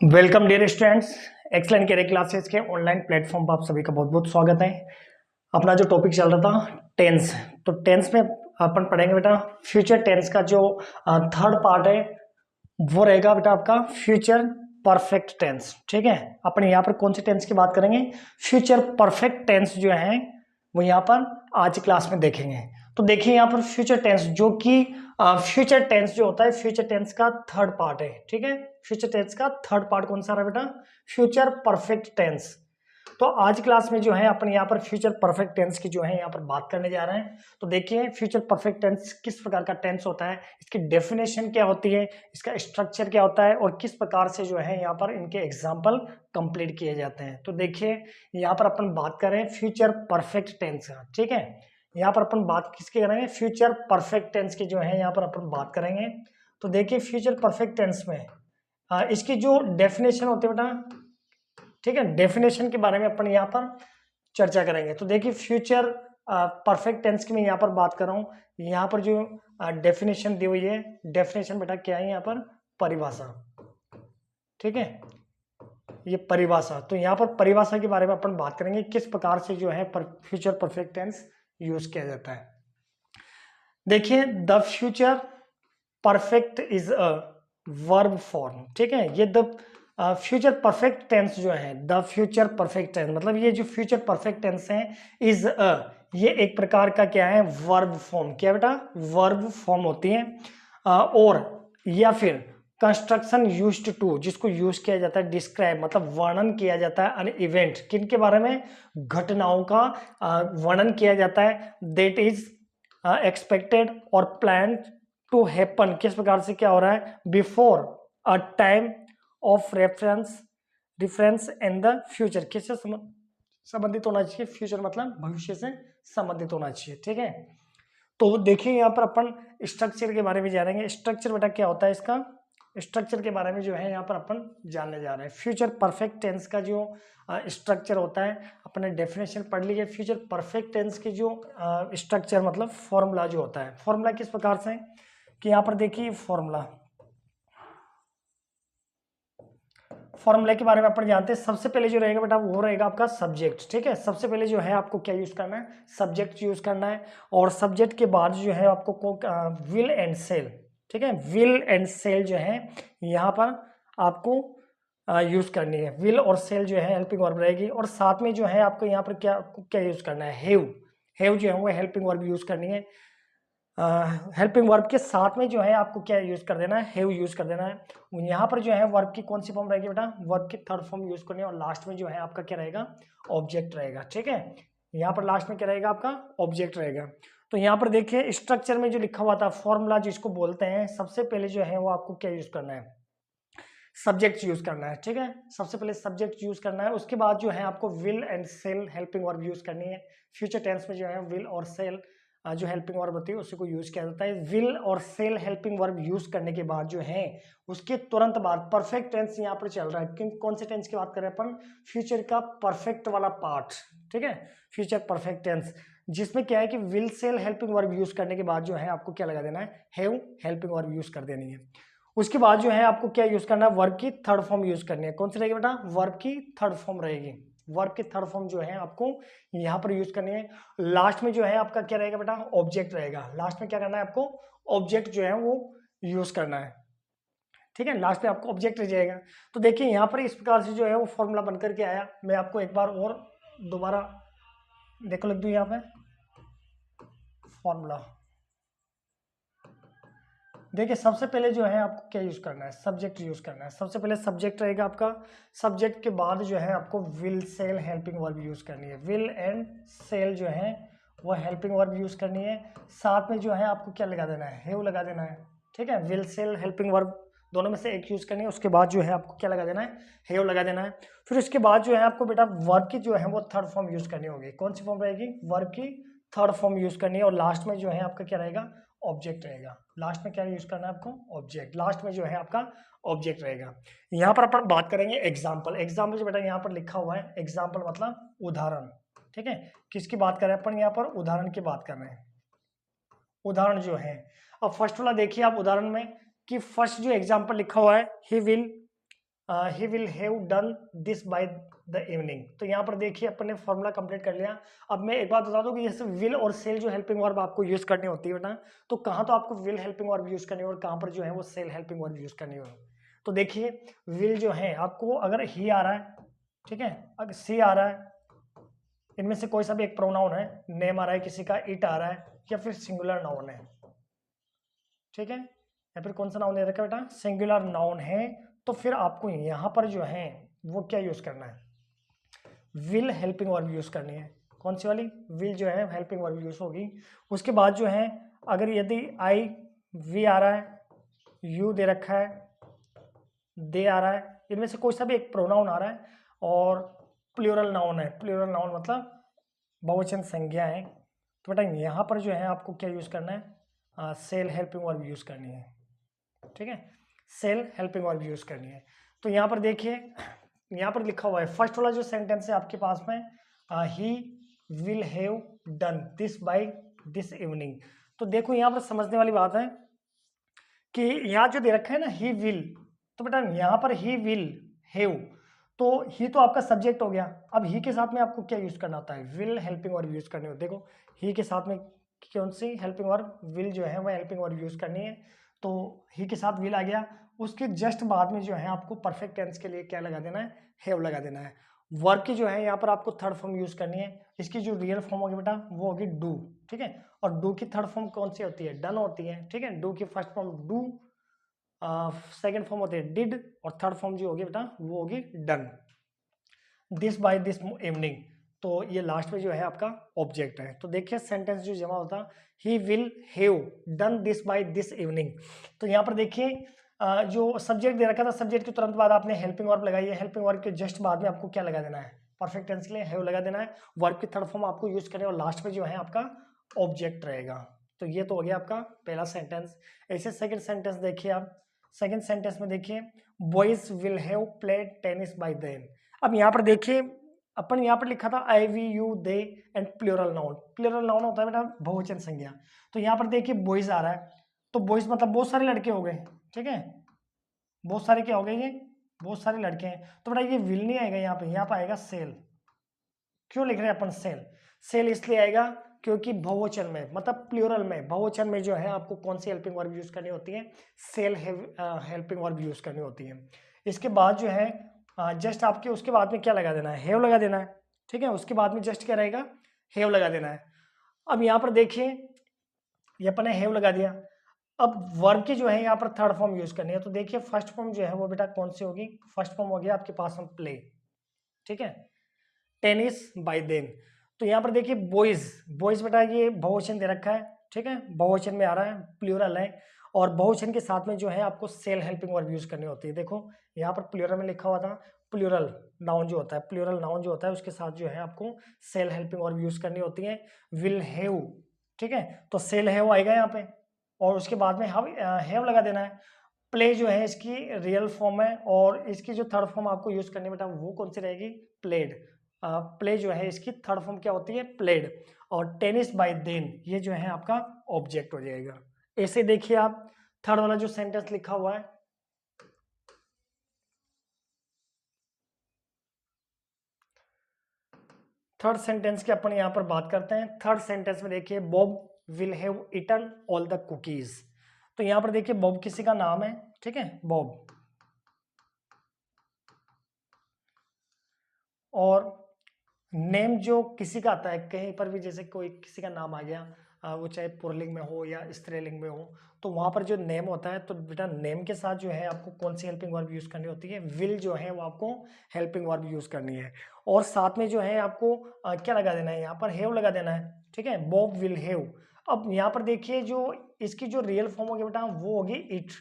Welcome dear students, excellent career classes के online platform पर आप सभी का बहुत बहुत स्वागत है। अपना जो टॉपिक चल रहा था टेंस, तो टेंस में अपन पढ़ेंगे बेटा फ्यूचर टेंस का जो थर्ड पार्ट है वो रहेगा बेटा आपका फ्यूचर परफेक्ट टेंस। ठीक है, अपन यहाँ पर कौन से टेंस की बात करेंगे? फ्यूचर परफेक्ट टेंस जो है वो यहाँ पर आज क्लास में देखेंगे। तो देखिए यहाँ पर फ्यूचर टेंस जो कि फ्यूचर टेंस जो होता है फ्यूचर टेंस का थर्ड पार्ट है। ठीक है, फ्यूचर टेंस का थर्ड पार्ट कौन सा रहा बेटा? Future perfect tense. तो आज क्लास में जो है अपन यहाँ पर फ्यूचर परफेक्ट टेंस की जो है यहाँ पर बात करने जा रहे हैं। तो देखिए फ्यूचर परफेक्ट टेंस किस प्रकार का टेंस होता है, इसकी डेफिनेशन क्या होती है, इसका स्ट्रक्चर क्या होता है और किस प्रकार से जो है यहाँ पर इनके एग्जाम्पल कंप्लीट किए जाते हैं। तो देखिए यहाँ पर अपन बात करें फ्यूचर परफेक्ट टेंस का। ठीक है, यहाँ पर अपन बात किसकी करेंगे? फ्यूचर परफेक्ट टेंस की जो है यहाँ पर अपन बात करेंगे। तो देखिए फ्यूचर परफेक्ट टेंस में इसकी जो डेफिनेशन होती है बेटा, ठीक है, डेफिनेशन के बारे में अपन यहाँ पर चर्चा करेंगे। तो देखिए फ्यूचर परफेक्ट टेंस की मैं यहाँ पर बात कर रहा हूँ। यहाँ पर जो डेफिनेशन दी हुई है, डेफिनेशन बेटा क्या है यहाँ पर? परिभाषा। ठीक है, ये परिभाषा। तो यहाँ पर परिभाषा के बारे में अपन बात करेंगे किस प्रकार से जो है फ्यूचर परफेक्ट टेंस यूज किया जाता है। देखिए the future perfect is a verb form. ठीक है, ये द फ्यूचर परफेक्ट टेंस जो है, द फ्यूचर परफेक्ट टेंस मतलब ये जो फ्यूचर परफेक्ट टेंस है इज अ, ये एक प्रकार का क्या है? Verb form. क्या बेटा? वर्ब फॉर्म होती है और या फिर कंस्ट्रक्शन यूज्ड टू, जिसको यूज किया जाता है डिस्क्राइब मतलब वर्णन किया जाता है अन इवेंट, किन के बारे में? घटनाओं का वर्णन किया जाता है दैट इज एक्सपेक्टेड और प्लान टू हैपन, किस प्रकार से क्या हो रहा है? Before a time of reference in the future, किससे संबंधित होना चाहिए? फ्यूचर मतलब भविष्य से संबंधित होना चाहिए। ठीक है, तो देखिए यहाँ पर अपन स्ट्रक्चर के बारे में जानेंगे। स्ट्रक्चर बेटा क्या होता है? इसका स्ट्रक्चर के बारे में जो है यहाँ पर अपन जानने जा रहे हैं। फ्यूचर परफेक्ट टेंस का जो स्ट्रक्चर होता है, अपने डेफिनेशन पढ़ लीजिए। फ्यूचर परफेक्ट टेंस की जो स्ट्रक्चर मतलब फॉर्मूला जो होता है, फॉर्मूला किस प्रकार से है कि यहाँ पर देखिए फॉर्मूला, फॉर्मूला के बारे में अपन जानते हैं। सबसे पहले जो रहेगा बेटा वो रहेगा आपका सब्जेक्ट। ठीक है, सबसे पहले जो है आपको क्या यूज करना है? सब्जेक्ट यूज करना है। और सब्जेक्ट के बाद जो है आपको विल एंड सेल। ठीक है, विल एंड सेल जो है यहाँ पर आपको यूज करनी है। विल और सेल जो है हेल्पिंग वर्ब रहेगी और साथ में जो है आपको यहाँ पर क्या क्या यूज करना है? हैव। हैव जो है वो हेल्पिंग वर्ब यूज करनी है। हेल्पिंग वर्ब के साथ में जो है आपको क्या यूज कर देना है? हैव यूज कर देना है। यहाँ पर जो है वर्ब की कौन सी फॉर्म रहेगी बेटा? वर्ब की थर्ड फॉर्म यूज करनी है और लास्ट में जो है आपका क्या रहेगा? ऑब्जेक्ट रहेगा। ठीक है, यहाँ पर लास्ट में क्या रहेगा? आपका ऑब्जेक्ट रहेगा। तो यहाँ पर देखिए स्ट्रक्चर में जो लिखा हुआ था फॉर्मूला जिसको बोलते हैं, सबसे पहले जो है वो आपको क्या यूज करना है? सब्जेक्ट यूज करना है। ठीक है, सबसे पहले सब्जेक्ट यूज करना है, उसके बाद जो है आपको will and shall helping verb use करनी है। फ्यूचर टेंस में जो है विल और सेल जो हेल्पिंग वर्ब होती है उसी को यूज किया जाता है। विल और सेल हेल्पिंग वर्ब यूज करने के बाद जो है उसके तुरंत बाद परफेक्ट टेंस यहाँ पर चल रहा है। कौन से टेंस की बात कर रहे हैं अपन? फ्यूचर का परफेक्ट वाला पार्ट। ठीक है, फ्यूचर परफेक्ट टेंस जिसमें क्या है कि will shall helping verb use करने के बाद जो है आपको क्या लगा देना है? हैव हेल्पिंग वर्ब यूज कर देनी है। उसके बाद जो है आपको क्या यूज करना है? वर्ब की थर्ड फॉर्म यूज करनी है। कौन सी रहेगी बेटा? वर्ब की थर्ड फॉर्म रहेगी। वर्ब की थर्ड फॉर्म जो है आपको यहाँ पर यूज करनी है। लास्ट में जो है आपका क्या रहेगा बेटा? ऑब्जेक्ट रहेगा। लास्ट में क्या करना है आपको? ऑब्जेक्ट जो है वो यूज करना है। ठीक है, लास्ट में आपको ऑब्जेक्ट रह जाएगा। तो देखिए यहाँ पर इस प्रकार से जो है वो फॉर्मूला बनकर के आया। मैं आपको एक बार और दोबारा देखो, लिख दूं यहाँ पे फॉर्मूला। देखिए सबसे पहले जो है आपको क्या यूज करना है? सब्जेक्ट यूज करना है। सबसे पहले सब्जेक्ट रहेगा आपका। सब्जेक्ट के बाद जो है आपको will shall helping verb use करनी है। विल एंड सेल जो है वो हेल्पिंग वर्ब यूज करनी है। साथ में जो है आपको क्या लगा देना है? हैव लगा देना है। ठीक है, विल सेल हेल्पिंग वर्ब दोनों में से एक यूज करनी है। उसके बाद जो है आपको क्या लगा देना है? हैव लगा देना है। फिर उसके बाद जो है आपको बेटा वर्ब की जो है वो थर्ड फॉर्म यूज करनी होगी। कौन सी फॉर्म रहेगी? वर्ब की थर्ड फॉर्म यूज करनी है और लास्ट में जो है आपका क्या रहेगा? ऑब्जेक्ट रहेगा। लास्ट में क्या यूज करना है आपको? ऑब्जेक्ट। लास्ट में जो है आपका ऑब्जेक्ट रहेगा। यहाँ पर अपन बात करेंगे एग्जाम्पल। एग्जाम्पल जो बेटा यहाँ पर लिखा हुआ है, एग्जाम्पल मतलब उदाहरण। ठीक है, किसकी बात कर रहे हैं अपन? यहाँ पर उदाहरण की बात कर रहे हैं। उदाहरण जो है, अब फर्स्ट वाला देखिए आप उदाहरण में कि फर्स्ट जो एग्जाम्पल लिखा हुआ है, he will he will have done this by the evening. तो यहाँ पर देखिए अपन ने फॉर्मूला कंप्लीट कर लिया। अब मैं एक बात बता दूं कि जैसे विल और सेल जो हेल्पिंग वर्ब आपको यूज करनी होती है बेटा, तो कहाँ तो आपको विल हेल्पिंग वर्ब यूज करनी है और कहाँ पर जो है वो सेल हेल्पिंग वर्ब यूज करनी हो। तो देखिए विल जो है आपको अगर ही आ रहा है, ठीक है, अगर सी आ रहा है, इनमें से कोई सा भी एक प्रोनाउन है, नेम आ रहा है किसी का, इट आ रहा है, या फिर सिंगुलर नाउन है, ठीक है, या फिर कौन सा नाउन दे रखा है बेटा, सिंगुलर नाउन है, तो फिर आपको यहाँ पर जो है वो क्या यूज करना है, विल हेल्पिंग वर्ब यूज करनी है। कौन सी वाली, विल जो है हेल्पिंग वर्ब यूज होगी। उसके बाद जो है अगर यदि आई वी आ रहा है, यू दे रखा है, दे आ रहा है, इनमें से कोई सा भी एक प्रोनाउन आ रहा है और प्लूरल नाउन है, प्लूरल नाउन मतलब बहुवचन संज्ञा है, तो बेटा यहाँ पर जो है आपको क्या यूज करना है, सेल हेल्पिंग वर्ब यूज करनी है, ठीक है, सेल हेल्पिंग वर्ब यूज करनी है। तो यहाँ पर देखिए यहाँ पर लिखा हुआ है फर्स्ट वाला जो सेंटेंस है आपके पास में, he will have done this by this evening. तो देखो यहाँ पर समझने वाली बात है कि यहाँ जो दे रखा है ना ही विल, तो बेटा यहाँ पर ही विल हैव, तो ही तो आपका सब्जेक्ट हो गया। अब ही के साथ में आपको क्या यूज करना होता है, विल हेल्पिंग वर्ब यूज करनी होती है। देखो ही के साथ में कौन सी हेल्पिंग वर्ब, विल जो है वह हेल्पिंग वर्ब यूज करनी है। तो ही के साथ विल आ गया, उसके जस्ट बाद में जो है आपको परफेक्ट टेंस के लिए क्या लगा देना है, हैव लगा देना है। वर्ब की जो है यहाँ पर आपको थर्ड फॉर्म यूज करनी है, इसकी जो रियल फॉर्म होगी बेटा वो होगी डू, ठीक है, और डू की थर्ड फॉर्म कौन सी होती है, डन होती है, ठीक है, डू की first form do, second form होती है डिड, और थर्ड फॉर्म जो होगी बेटा वो होगी done, this by this evening. तो ये लास्ट में जो है आपका ऑब्जेक्ट है। तो देखिए सेंटेंस जो जमा होता, he will have done this by this evening. तो यहाँ पर देखिए जो सब्जेक्ट दे रखा था, सब्जेक्ट के तुरंत बाद आपने हेल्पिंग वर्ब लगाई है, हेल्पिंग वर्ब के जस्ट बाद में आपको क्या लगा देना है, परफेक्ट टेंस के लिए हैव लगा देना है, वर्ब की थर्ड फॉर्म आपको यूज करें और लास्ट में जो है आपका ऑब्जेक्ट रहेगा। तो ये तो हो गया आपका पहला सेंटेंस। ऐसे सेकंड सेंटेंस देखिए आप, सेकंड सेंटेंस में देखिए boys will have played tennis by them. अब यहाँ पर देखिए अपन यहाँ पर लिखा था I we you they and plural noun, plural noun होता है बेटा बहुवचन संज्ञा। तो यहाँ पर देखिए बॉयज आ रहा है, तो बॉयज मतलब बहुत सारे लड़के हो गए, ठीक है, बहुत सारे क्या हो गए, ये बहुत सारे लड़के हैं। तो बेटा ये विल नहीं आएगा यहाँ पे आएगा सेल। क्यों लिख रहे हैं अपन सेल, सेल इसलिए आएगा क्योंकि बहुवचन में मतलब प्लूरल में, बहुवचन में जो है आपको कौन सी हेल्पिंग वर्ब यूज करनी होती है, सेल हेल्पिंग वर्ब यूज करनी होती है। इसके बाद जो है जस्ट आपके उसके बाद में क्या लगा देना है, हैव लगा देना है, ठीक है, उसके बाद में जस्ट क्या रहेगा, हैव लगा देना है। अब यहाँ पर देखिए ये अपन ने हैव लगा दिया, अब वर्ब की जो है यहाँ पर थर्ड फॉर्म यूज करनी है। तो देखिए फर्स्ट फॉर्म जो है वो बेटा कौन सी होगी, फर्स्ट फॉर्म हो गया आपके पास में प्ले, ठीक है, टेनिस बाय देम। तो यहाँ पर देखिए बॉयज, बॉयज बेटा ये बहुवचन दे रखा है, ठीक है, बहुवचन में आ रहा है, प्लूरल है, और बहुवचन के साथ में जो है आपको सेल हेल्पिंग वर्ब यूज करनी होती है। देखो यहाँ पर प्लूरल में लिखा हुआ था, प्लूरल नाउन जो होता है, प्लूरल नाउन जो होता है उसके साथ जो है आपको सेल हेल्पिंग वर्ब यूज करनी होती है, विल हैव, ठीक है, तो सेल हैव आएगा यहाँ पे, और उसके बाद में हैव लगा देना है। प्ले जो है इसकी रियल फॉर्म है, और इसकी जो थर्ड फॉर्म आपको यूज करनी बेटा वो कौन सी रहेगी, प्लेड। प्ले जो है इसकी थर्ड फॉर्म क्या होती है, प्लेड, और टेनिस बाय देम ये जो है आपका ऑब्जेक्ट हो जाएगा। ऐसे देखिए आप थर्ड वाला जो सेंटेंस लिखा हुआ है, थर्ड सेंटेंस की अपन यहाँ पर बात करते हैं। थर्ड सेंटेंस में देखिए Bob will have eaten all the cookies. तो यहाँ पर देखिए बॉब किसी का नाम है, ठीक है, बॉब, और नेम जो किसी का आता है कहीं पर भी, जैसे कोई किसी का नाम आ गया, वो चाहे पुल्लिंग में हो या स्त्रीलिंग में हो, तो वहां पर जो नेम होता है, तो बेटा नेम के साथ जो है आपको कौन सी हेल्पिंग वर्ब यूज करनी होती है, विल जो है वो आपको हेल्पिंग वर्ब यूज करनी है, और साथ में जो है आपको क्या लगा देना है, यहाँ पर हैव लगा देना है, ठीक है, बॉब विल हैव। अब यहाँ पर देखिए जो इसकी जो रियल फॉर्म होगी बेटा वो होगी इट,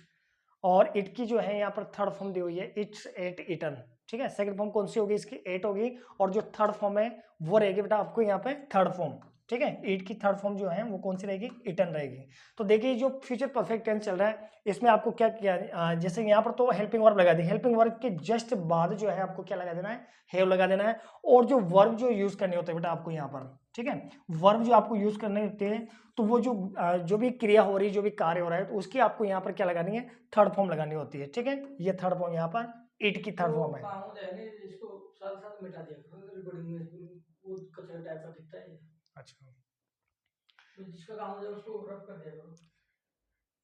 और इट की जो है यहाँ पर थर्ड फॉर्म दी हुई है, इट्स एट इटन, ठीक है, सेकंड फॉर्म कौन सी होगी इसकी, एट होगी, और जो थर्ड फॉर्म है वो रहेगी बेटा आपको यहाँ पे थर्ड फॉर्म, ठीक है, ईट की थर्ड फॉर्म जो है वो कौन सी रहेगी, इटन रहेगी। तो देखिए जो फ्यूचर परफेक्ट टेंस चल रहा है इसमें आपको क्या किया, जैसे यहाँ पर तो हेल्पिंग वर्ब लगा दी, हेल्पिंग वर्ब के जस्ट बाद जो है आपको क्या लगा देना है, हैव लगा देना है, और जो वर्ब जो यूज करने होते हैं बेटा आपको यहाँ पर, ठीक है, वर्ब जो आपको यूज करने होते हैं, तो वो जो भी क्रिया हो रही है, जो भी कार्य हो रहा है, तो उसकी आपको यहाँ पर क्या लगानी है, थर्ड फॉर्म लगानी होती है, ठीक है, ये थर्ड फॉर्म यहाँ पर इट की थर्ड फॉर्म है। काम होता है ना, इसको साथ साथ मिटा दिया करो रिकॉर्डिंग में, वो कचरा टाइप का दिखता है। अच्छा तो जिसका काम हो जाए उसको रब कर दिया करो।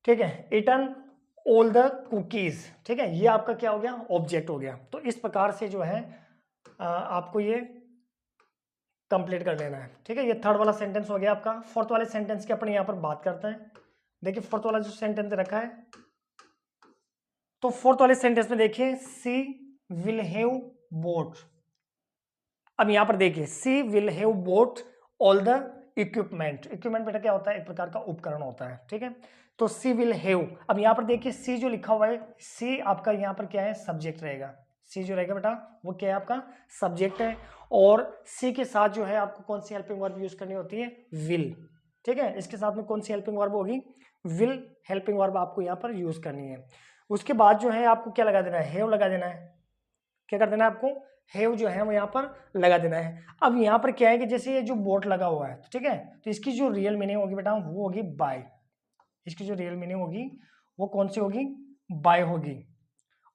ठीक है, इटन ऑल द कुकीज, ठीक है, ये आपका क्या हो गया, ऑब्जेक्ट हो गया। तो इस प्रकार से जो है आपको ये कंप्लीट कर लेना है। ठीक है, ये थर्ड वाला सेंटेंस हो गया आपका। फोर्थ वाले सेंटेंस की अपन यहाँ पर बात करते हैं। देखिए फोर्थ वाला जो सेंटेंस रखा है, तो फोर्थ वाले सेंटेंस में देखिए सी विल हैव बोट। अब यहां पर देखिए she will have bought all the equipment. Equipment बेटा क्या होता है, एक प्रकार का उपकरण होता है। ठीक है, तो सी विल हैव, अब यहां पर देखिए सी जो लिखा हुआ है, सी आपका यहां पर क्या है, सब्जेक्ट रहेगा। सी जो रहेगा बेटा वो क्या है, आपका सब्जेक्ट है। और सी के साथ जो है आपको कौन सी हेल्पिंग वर्ब यूज करनी होती है, विल। ठीक है, इसके साथ में कौन सी हेल्पिंग वर्ब होगी, विल हेल्पिंग वर्ब आपको यहां पर यूज करनी है। उसके बाद जो है आपको क्या लगा देना है, हैव लगा देना है। क्या कर देना है आपको, हैव जो है वो यहाँ पर लगा देना है। अब यहाँ पर क्या है कि जैसे ये जो बोट लगा हुआ है, ठीक है, तो इसकी जो रियल मीनिंग होगी बेटा वो होगी बाय। इसकी जो रियल मीनिंग होगी वो कौन सी होगी, बाय होगी।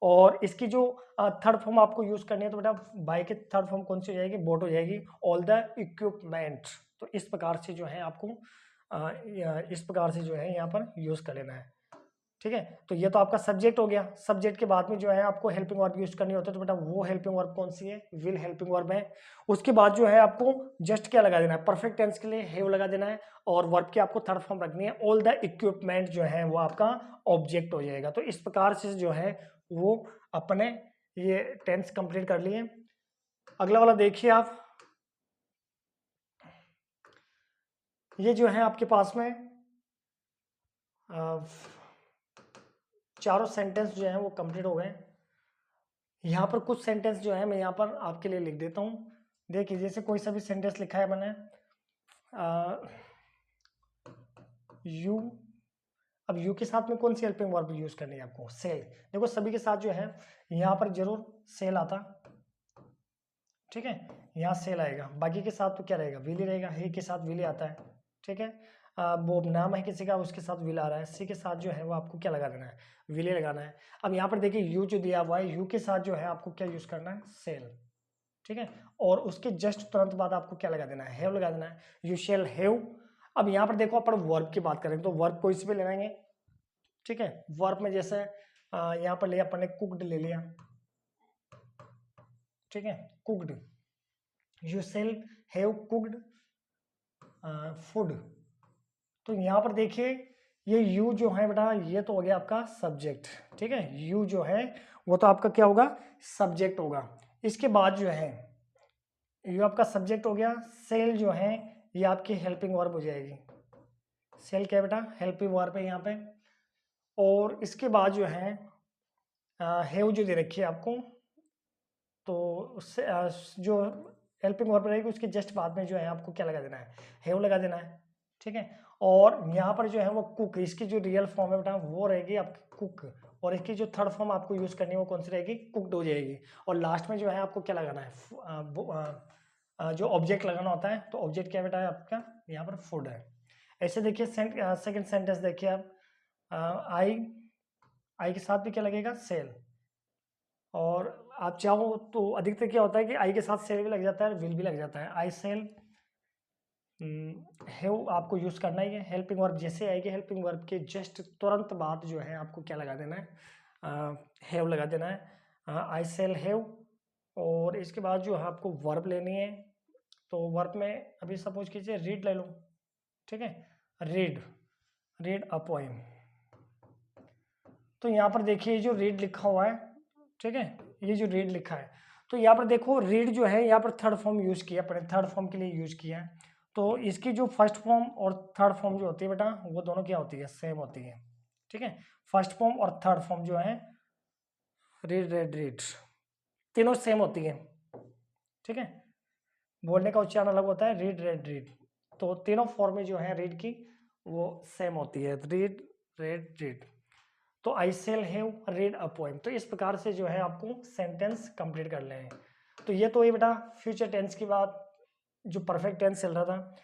और इसकी जो थर्ड फॉर्म आपको यूज करनी है, तो बेटा बाय की थर्ड फॉर्म कौन सी हो जाएगी, बोट हो जाएगी। All the equipment. तो इस प्रकार से जो है आपको इस प्रकार से जो है यहाँ पर यूज कर लेना है। ठीक है, तो ये तो आपका सब्जेक्ट हो गया। सब्जेक्ट के बाद में जो है आपको हेल्पिंग वर्ब यूज करनी होती है, तो बेटा वो हेल्पिंग वर्ब कौन सी है, विल हेल्पिंग वर्ब है। उसके बाद जो है आपको जस्ट क्या लगा देना है, परफेक्ट टेंस के लिए हैव लगा देना है। और वर्ब की आपको थर्ड फॉर्म रखनी है, ऑल द इक्विपमेंट जो है वो आपका ऑब्जेक्ट हो जाएगा। तो इस प्रकार से जो है वो अपने ये टेंस कंप्लीट कर लिए। अगला वाला देखिए आप, ये जो है आपके पास में चारों सेंटेंस जो है वो कंप्लीट हो गए। यहाँ पर कुछ सेंटेंस जो है मैं यहाँ पर आपके लिए लिख देता हूँ। देखिए जैसे कोई सा भी सेंटेंस लिखा है मैंने, यू। अब यू के साथ में कौन सी हेल्पिंग वर्ब यूज करनी है आपको, सेल। देखो सभी के साथ जो है यहाँ पर जरूर सेल आता, ठीक है, यहाँ सेल आएगा। बाकी के साथ तो क्या रहेगा, विली रहेगा। हे के साथ विली आता है, ठीक है। वो नाम है किसी का, उसके साथ विल आ रहा है। सी के साथ जो है वो आपको क्या लगा देना है, विले लगाना है। अब यहाँ पर देखिए यू जो दिया हुआ है, यू के साथ जो है आपको क्या यूज करना है, सेल। ठीक है, और उसके जस्ट तुरंत बाद आपको क्या लगा देना है, हैव लगा देना है, यू शैल हैव। अब यहाँ पर देखो अपन वर्ब की बात करें तो वर्ब को इस पे ले लेंगे। ठीक है, वर्ब में जैसे यहाँ पर लिया अपन ने कुकड ले लिया। ठीक है, cooked, you shall have cooked food. तो यहाँ पर देखिए ये यू जो है बेटा ये तो हो गया आपका सब्जेक्ट। ठीक है, यू जो है वो तो आपका क्या होगा, सब्जेक्ट होगा। इसके बाद जो है ये आपका सब्जेक्ट हो गया। सेल जो है ये आपकी हेल्पिंग वर्ब हो जाएगी। सेल क्या है बेटा, हेल्पिंग वर्ब है यहाँ पे। और इसके बाद जो है हैव जो दे रखी है आपको, तो उससे जो हेल्पिंग वर्ब रहेगी उसके जस्ट बाद में जो है आपको क्या लगा देना है, हैव लगा देना है। ठीक है, और यहाँ पर जो है वो कुक, इसकी जो रियल फॉर्म है बेटा वो रहेगी आपकी कुक। और इसकी जो थर्ड फॉर्म आपको यूज करनी है वो कौन सी रहेगी, कुकड हो जाएगी। और लास्ट में जो है आपको क्या लगाना है, जो ऑब्जेक्ट लगाना होता है। तो ऑब्जेक्ट क्या बेटा है आपका यहाँ पर, फूड है। ऐसे देखिए सेकंड सेंटेंस देखिए आप, आई, आई के साथ भी क्या लगेगा, सेल। और आप चाहो तो अधिकतर क्या होता है कि आई के साथ सेल भी लग जाता है, विल भी लग जाता है। आई सेल, हैव आपको यूज करना ही है। हेल्पिंग वर्ब जैसे आएगी, हेल्पिंग वर्ब के जस्ट तुरंत बाद जो है आपको क्या लगा देना है, हैव लगा देना है, आई सेल हैव। और इसके बाद जो है आपको वर्ब लेनी है। तो वर्ब में अभी सपोज कीजिए रीड ले लो। ठीक है, रीड, रीड अ पोएम। तो यहाँ पर देखिए जो रीड लिखा हुआ है, ठीक है, ये जो रीड लिखा है, तो यहाँ पर देखो रीड जो है यहाँ पर थर्ड फॉर्म यूज किया, अपने थर्ड फॉर्म के लिए यूज किया है। तो इसकी जो फर्स्ट फॉर्म और थर्ड फॉर्म जो होती है बेटा वो दोनों क्या होती है, सेम होती है। ठीक है, फर्स्ट फॉर्म और थर्ड फॉर्म जो है, रीड रेड रीड, तीनों सेम होती है। ठीक है, बोलने का उच्चारण अलग होता है, रीड रेड रीड। तो तीनों फॉर्म में जो है रीड की वो सेम होती है, रीड रेड रीड। तो I shall have read a poem. तो इस प्रकार से जो है आपको सेंटेंस कंप्लीट कर लें। तो ये तो ये बेटा फ्यूचर टेंस की बात, जो परफेक्ट टेंस चल रहा था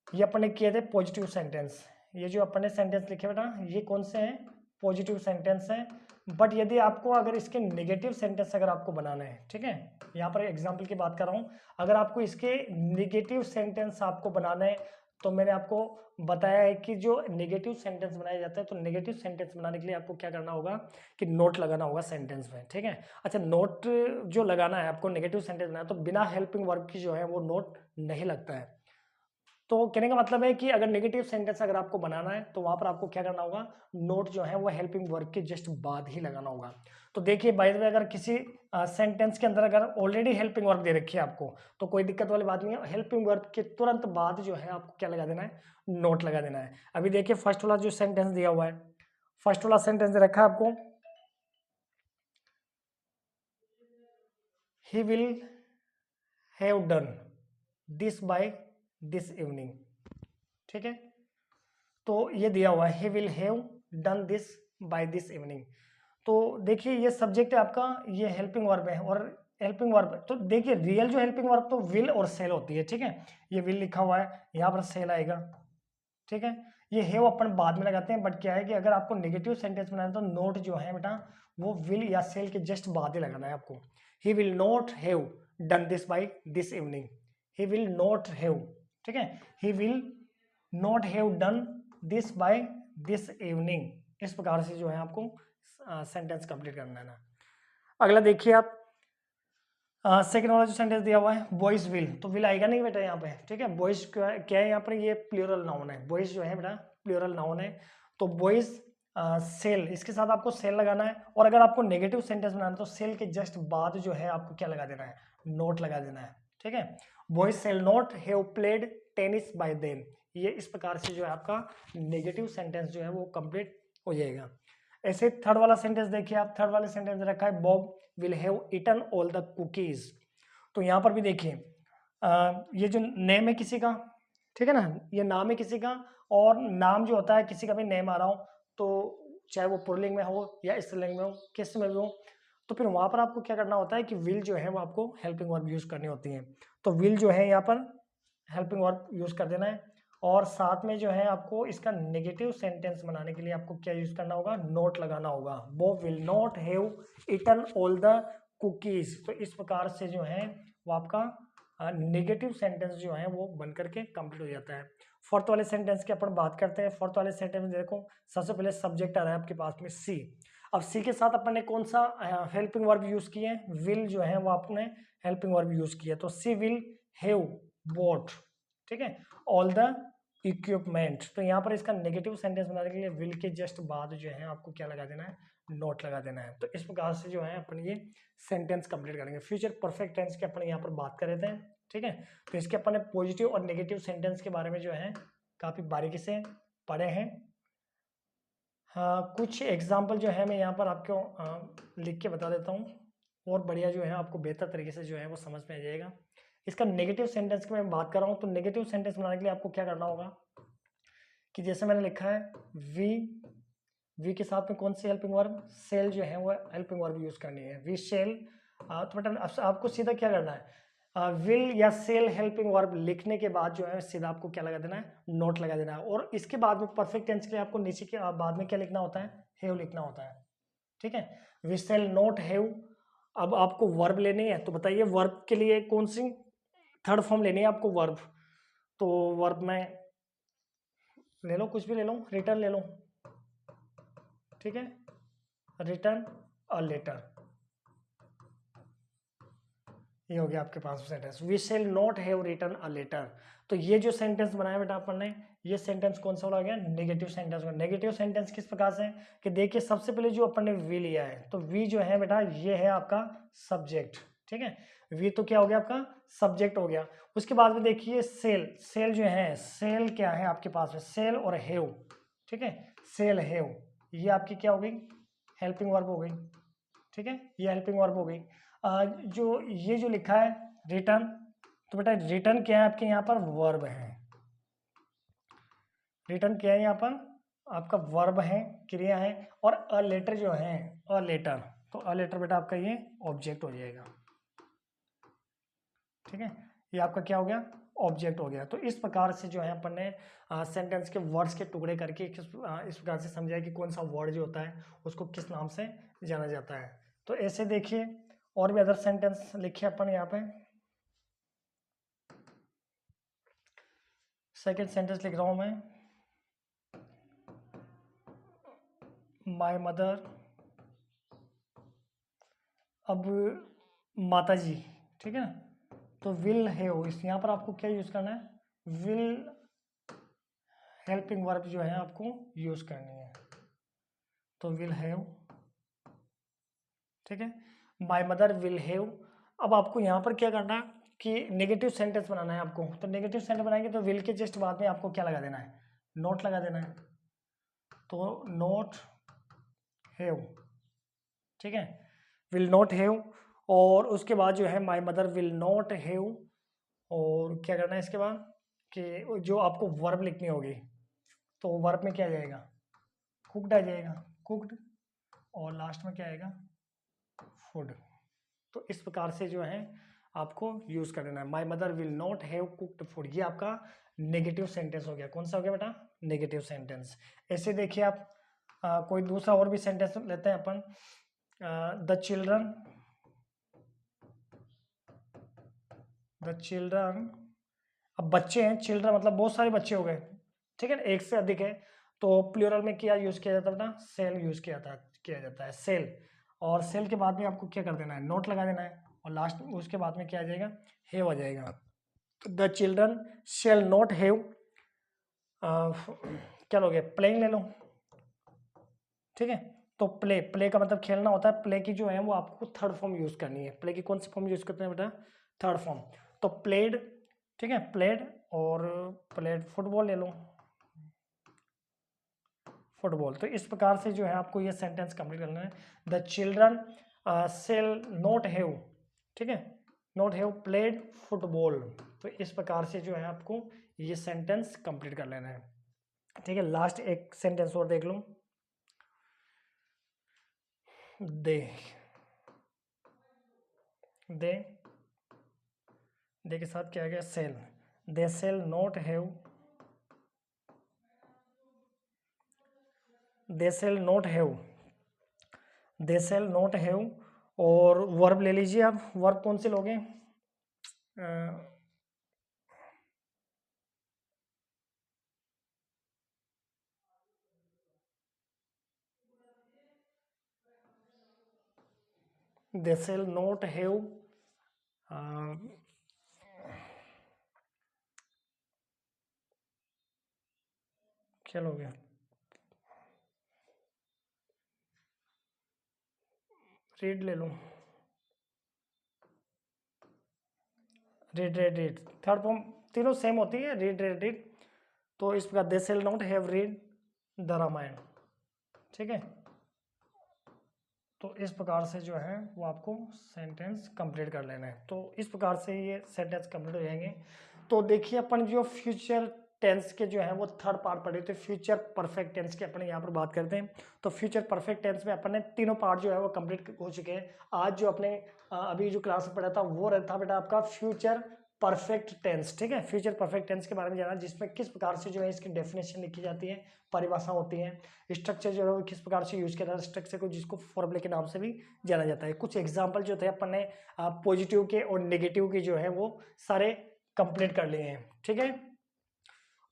ये अपन ने किए थे पॉजिटिव सेंटेंस। ये जो अपन ने सेंटेंस लिखे बेटा ये कौन से हैं, पॉजिटिव सेंटेंस हैं। बट यदि आपको अगर इसके नेगेटिव सेंटेंस अगर आपको बनाना है, ठीक है, यहाँ पर एग्जाम्पल की बात कर रहा हूँ, अगर आपको इसके नेगेटिव सेंटेंस आपको बनाना है तो मैंने आपको बताया है कि जो नेगेटिव सेंटेंस बनाया जाता है तो नेगेटिव सेंटेंस बनाने के लिए आपको क्या करना होगा कि नोट लगाना होगा सेंटेंस में, ठीक है। अच्छा, नोट जो लगाना है आपको, नेगेटिव सेंटेंस बनाना है तो बिना हेल्पिंग वर्ब की जो है वो नोट नहीं लगता है। तो कहने का मतलब है कि अगर नेगेटिव सेंटेंस अगर आपको बनाना है तो वहां पर आपको क्या करना होगा, नोट जो है वो हेल्पिंग वर्ब के जस्ट बाद ही लगाना होगा। तो देखिए बाय द वे, अगर किसी सेंटेंस के अंदर अगर ऑलरेडी हेल्पिंग वर्ब दे रखी है आपको तो कोई दिक्कत वाली बात नहीं है, हेल्पिंग वर्ब के तुरंत बाद जो है आपको क्या लगा देना है, नोट लगा देना है। अभी देखिए फर्स्ट वाला जो सेंटेंस दिया हुआ है, फर्स्ट वाला सेंटेंस दे रखा है आपको, he will have done this by this evening, ठीक है। तो ये दिया हुआ है, he will have done this by this evening. तो देखिए ये सब्जेक्ट है आपका, ये हेल्पिंग वर्ब है, और हेल्पिंग वर्ब तो देखिए रियल जो हेल्पिंग वर्ब तो विल और सेल होती है, ठीक है। ये विल लिखा हुआ है, यहाँ पर सेल आएगा, ठीक है। ये हैव अपन बाद में लगाते हैं, बट क्या है कि अगर आपको नेगेटिव सेंटेंस बनाना है तो नोट जो है बेटा वो विल या सेल के जस्ट बाद ही लगाना है आपको। He will not have done this by this evening, he will not have, ठीक है, he will not have done this by this evening. इस प्रकार से जो है आपको सेंटेंस कंप्लीट करना है ना। अगला देखिए आप, सेकंड वाला जो सेंटेंस दिया हुआ है, बॉयज विल, तो विल आएगा नहीं बेटा यहाँ पे, ठीक है। बॉयज क्या है यहाँ पर, ये प्लूरल नाउन है, बॉयज जो है बेटा प्लूरल नाउन है। तो बॉयज सेल, इसके साथ आपको सेल लगाना है, और अगर आपको नेगेटिव सेंटेंस बनाना है तो सेल के जस्ट बाद जो है आपको क्या लगा देना है, नोट लगा देना है, ठीक है। Boys shall not have played tennis by them, ये इस प्रकार से जो है आपका नेगेटिव सेंटेंस जो है वो कंप्लीट हो जाएगा। ऐसे थर्ड वाला सेंटेंस देखिए आप, थर्ड वाले सेंटेंस रखा है, Bob will have eaten all the cookies. तो यहाँ पर भी देखिए ये जो नेम है किसी का, ठीक है ना, ये नाम है किसी का, और नाम जो होता है किसी का भी नेम आ रहा हो तो चाहे वो पुल्लिंग में हो या स्त्रीलिंग में हो, किस में भी हो, तो फिर वहां पर आपको क्या करना होता है कि विल जो है वो आपको हेल्पिंग वर्ब यूज करनी होती है। तो विल जो है यहाँ पर हेल्पिंग वर्ब यूज कर देना है, और साथ में जो है आपको इसका नेगेटिव सेंटेंस बनाने के लिए आपको क्या यूज करना होगा, नोट लगाना होगा। Bob will not have eaten all the cookies. तो इस प्रकार से जो है वो आपका नेगेटिव सेंटेंस जो है वो बन करके कंप्लीट हो जाता है। फोर्थ वाले सेंटेंस की अपन बात करते हैं। फोर्थ वाले सेंटेंस में देखो सबसे पहले सब्जेक्ट आ रहा है आपके पास में सी। अब सी के साथ अपन ने कौन सा हेल्पिंग वर्ब यूज किए, विल जो है वो आपने हेल्पिंग वर्ब यूज किया, तो सी विल हैव बॉट, ठीक है, ऑल द इक्विपमेंट। तो यहाँ पर इसका नेगेटिव सेंटेंस बनाने के लिए विल के जस्ट बाद जो है आपको क्या लगा देना है, नोट लगा देना है। तो इस प्रकार से जो है अपन ये सेंटेंस कंप्लीट करेंगे। फ्यूचर परफेक्ट टेंस की अपन यहाँ पर बात कर रहे थे, ठीक है। तो इसके अपन ने पॉजिटिव और नेगेटिव सेंटेंस के बारे में जो है काफी बारीकी से पढ़े हैं। हाँ, कुछ एग्जाम्पल जो है मैं यहाँ पर आपको लिख के बता देता हूँ, और बढ़िया जो है आपको बेहतर तरीके से जो है वो समझ में आ जाएगा। इसका नेगेटिव सेंटेंस की मैं बात कर रहा हूँ, तो नेगेटिव सेंटेंस बनाने के लिए आपको क्या करना होगा कि जैसे मैंने लिखा है वी के साथ में कौन सी हेल्पिंग वर्ब, सेल जो है वो हेल्पिंग वर्ब यूज करनी है, वी सेल। तो मतलब आपको सीधा क्या करना है, विल या सेल हेल्पिंग वर्ब लिखने के बाद जो है सीधा आपको क्या लगा देना है, नोट लगा देना है। और इसके बाद में परफेक्ट टेंस के लिए आपको नीचे के बाद में क्या लिखना होता है, हैव लिखना होता है, ठीक है। We shall not have. अब आपको वर्ब लेनी है, तो बताइए वर्ब के लिए कौन सी थर्ड फॉर्म लेनी है आपको वर्ब। तो वर्ब में ले लो, कुछ भी ले लो, रिटर्न ले लो, ठीक है, रिटर्न अ लेटर, ये हो गया आपके पास sentence, we shall not have return a letter. तो ये जो सेंटेंस बनाया बेटा अपन ने, ये सेंटेंस कौन सा वाला गया, नेगेटिव सेंटेंस। नेगेटिव सेंटेंस किस प्रकार से कि देखिए सबसे पहले जो अपन ने वी लिया है, तो वी जो है बेटा ये है आपका सब्जेक्ट, ठीक है। वी तो क्या हो गया आपका सब्जेक्ट हो गया। उसके बाद में देखिए सेल, सेल जो है, सेल क्या है आपके पास में, सेल और हैव, ठीक है, सेल हैव, ये आपकी क्या हो गई, हेल्पिंग वर्ब हो गई, ठीक है, ये हेल्पिंग वर्ब हो गई। जो ये जो लिखा है रिटर्न, तो बेटा रिटर्न क्या है आपके यहाँ पर, वर्ब है। रिटर्न क्या है यहाँ पर आपका, वर्ब है, क्रिया है। और अ लेटर जो है, अ लेटर, तो अ लेटर बेटा आपका ये ऑब्जेक्ट हो जाएगा, ठीक है। ये आपका क्या हो गया, ऑब्जेक्ट हो गया। तो इस प्रकार से जो है अपन ने सेंटेंस के वर्ड्स के टुकड़े करके इस प्रकार से समझा कि कौन सा वर्ड जो होता है उसको किस नाम से जाना जाता है। तो ऐसे देखिए और भी अदर सेंटेंस लिखे अपन यहाँ पे। सेकेंड सेंटेंस लिख रहा हूं मैं, माय मदर, अब माता जी, ठीक है ना। तो विल हैव, इस यहाँ पर आपको क्या यूज करना है, विल हेल्पिंग वर्ब जो है आपको यूज करनी है। तो विल हैव, ठीक है, माय मदर विल हैव। अब आपको यहाँ पर क्या करना है कि नेगेटिव सेंटेंस बनाना है आपको। तो नेगेटिव सेंटेंस बनाएंगे तो विल के जस्ट बाद में आपको क्या लगा देना है, नोट लगा देना है। तो नोट हैव, ठीक है, विल नॉट हैव। और उसके बाद जो है my mother will not have, और क्या करना है इसके बाद कि जो आपको वर्ब लिखनी होगी, तो वर्ब में क्या आ जाएगा, कुकड आ जाएगा, कुकड, और लास्ट में क्या आएगा, फूड। तो इस प्रकार से जो है आपको यूज कर देना है, my mother will not have cooked food. ये आपका नेगेटिव सेंटेंस हो गया। कौन सा हो गया बेटा, नेगेटिव सेंटेंस। ऐसे देखिए आप कोई दूसरा और भी सेंटेंस लेते हैं अपन, द चिल्ड्रन, अब बच्चे हैं, चिल्ड्रन मतलब बहुत सारे बच्चे हो गए, ठीक है ना, एक से अधिक है। तो प्लूरल में क्या यूज किया जाता है बेटा, सेल यूज किया जाता है सेल। और सेल के बाद में आपको क्या कर देना है, नोट लगा देना है, और लास्ट में उसके बाद में क्या आ जाएगा, हैव आ जाएगा। तो the children shell not have, क्या लोगे, प्लेइंग ले लो, ठीक है। तो प्ले का मतलब खेलना होता है। प्ले की जो है वो आपको थर्ड फॉर्म यूज करनी है। प्ले की कौन सी फॉर्म यूज करते हैं बेटा, थर्ड फॉर्म। तो प्लेड, ठीक है, प्लेड, और प्लेड फुटबॉल ले लो, फुटबॉल। तो इस प्रकार से जो है आपको ये सेंटेंस कंप्लीट करना है, the children shall not have, ठीक है, नॉट हैव प्लेड फुटबॉल। तो इस प्रकार से जो है आपको ये सेंटेंस कंप्लीट कर लेना है, ठीक है। लास्ट एक सेंटेंस और देख लो, दे, दे, दे के साथ क्या आ गया, shall, they shall not have, they shall not have, they shall not have. और वर्ब ले लीजिए आप, वर्ब कौन से लोगे, दे सेल नॉट हैव, क्या लोगे, रीड ले लो, रीड, थर्ड फॉर्म तीनों सेम होती है, रीड। तो इस प्रकार they shall not have read the Ramayana, ठीक है। तो इस प्रकार से जो है वो आपको सेंटेंस कंप्लीट कर लेना है। तो इस प्रकार से ये सेंटेंस कंप्लीट हो जाएंगे। तो देखिए अपन जो फ्यूचर टेंस के जो है वो थर्ड पार्ट पढ़े थे, फ्यूचर परफेक्ट टेंस के अपन यहाँ पर बात करते हैं। तो फ्यूचर परफेक्ट टेंस में अपन ने तीनों पार्ट जो है वो कंप्लीट हो चुके हैं। आज जो अपने अभी जो क्लास में पढ़ा था वो रहता बेटा आपका फ्यूचर परफेक्ट टेंस, ठीक है। फ्यूचर परफेक्ट टेंस के बारे में जाना, जिसमें किस प्रकार से जो है इसकी डेफिनेशन लिखी जाती है, परिभाषा होती है, स्ट्रक्चर जो है वो किस प्रकार से यूज किया जाता है, स्ट्रक्चर को जिसको फॉर्मूले के नाम से भी जाना जाता है। कुछ एग्जांपल जो थे अपन ने पॉजिटिव के और नेगेटिव के जो है वो सारे कंप्लीट कर लिए हैं, ठीक है।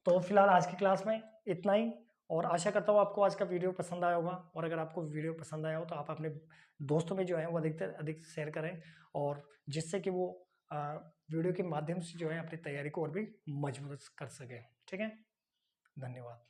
तो फिलहाल आज की क्लास में इतना ही, और आशा करता हूँ आपको आज का वीडियो पसंद आया होगा। और अगर आपको वीडियो पसंद आया हो तो आप अपने दोस्तों में जो है वो अधिक से अधिक शेयर करें, और जिससे कि वो वीडियो के माध्यम से जो है अपनी तैयारी को और भी मजबूत कर सके, ठीक है। धन्यवाद।